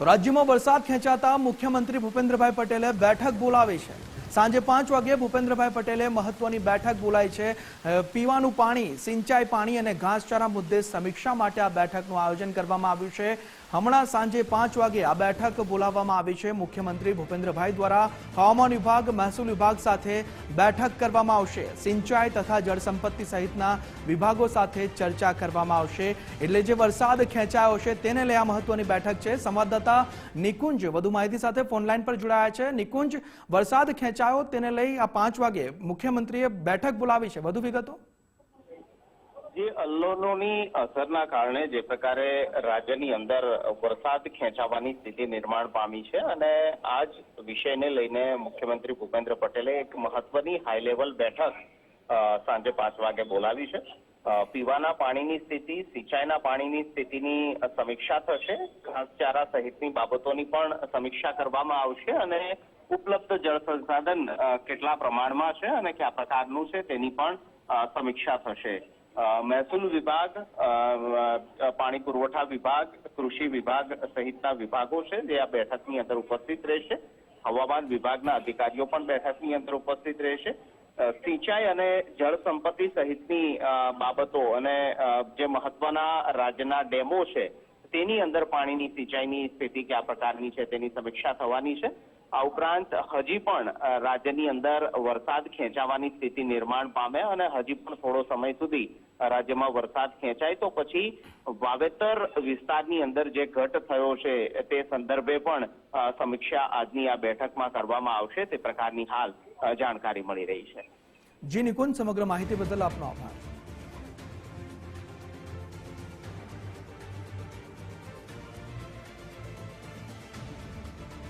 તો રાજ્યમાં વરસાદ ખેંચાતા મુખ્યમંત્રી ભૂપેન્દ્રભાઈ પટેલે બેઠક બોલાવી છે। સાંજે 5 વાગે ભૂપેન્દ્રભાઈ પટેલે મહત્વની બેઠક બોલાવી છે। પીવાનું પાણી, સિંચાઈ પાણી અને ઘાસચારા મુદ્દે સમીક્ષા માટે આ બેઠકનું આયોજન કરવામાં આવ્યું છે। હમણાં સાંજે 5 વાગે આ બેઠક બોલાવવામાં આવી છે। મુખ્યમંત્રી ભૂપેન્દ્રભાઈ દ્વારા હવામાન વિભાગ, મહેસૂલ વિભાગ સાથે બેઠક કરવામાં આવશે। સિંચાઈ તથા જળસંપત્તિ સહિતના વિભાગો સાથે ચર્ચા કરવામાં આવશે। એટલે જે વરસાદ ખેંચાયો છે તેને લઈ આ મહત્વની બેઠક છે। સંવાદદાતા નિકુંજ વધુ માહિતી સાથે ફોનલાઈન પર જોડાયા છે। નિકુંજ, વરસાદ ખેંચાયો તેને લઈ આ 5 વાગે મુખ્યમંત્રીએ બેઠક બોલાવી છે, વધુ વિગતો? જે અલ્લોની અસરના કારણે જે પ્રકારે રાજ્યની અંદર વરસાદ ખેંચાવાની સ્થિતિ નિર્માણ પામી છે અને આ જ વિષયને લઈને મુખ્યમંત્રી ભૂપેન્દ્ર પટેલે એક મહત્વની હાઈ લેવલ બેઠક સાંજે 5 વાગે બોલાવી છે। પીવાના પાણીની સ્થિતિ, સિંચાઈના પાણીની સ્થિતિની સમીક્ષા થશે, ઘાસચારા સહિતની બાબતોની પણ સમીક્ષા કરવામાં આવશે અને ઉપલબ્ધ જળ સંસાધન કેટલા પ્રમાણમાં છે અને કયા પ્રકારનું છે તેની પણ સમીક્ષા થશે। મહેસૂલ વિભાગ, પાણી પુરવઠા વિભાગ, કૃષિ વિભાગ સહિતના વિભાગો છે જે આ બેઠકની અંદર ઉપસ્થિત રહેશે। હવામાન વિભાગના અધિકારીઓ પણ બેઠકની અંદર ઉપસ્થિત રહેશે। સિંચાઈ અને જળ સંપત્તિ સહિતની બાબતો અને જે મહત્વના રાજ્યના ડેમો છે તેની અંદર પાણીની સિંચાઈની સ્થિતિ કયા પ્રકારની છે તેની સમીક્ષા થવાની છે। આ ઉપરાંત હજી પણ રાજ્યની અંદર વરસાદ ખેંચાવાની સ્થિતિ નિર્માણ પામે અને હજી પણ થોડો સમય સુધી રાજ્યમાં વરસાદ ખેંચાય તો પછી વાવેતર વિસ્તારની અંદર જે ઘટ થયો છે તે સંદર્ભે પણ સમીક્ષા આજની આ બેઠકમાં કરવામાં આવશે તે પ્રકારની હાલ જાણકારી મળી રહી છે। જી નિકુંજ, સમગ્ર માહિતી બદલ આપનો આભાર।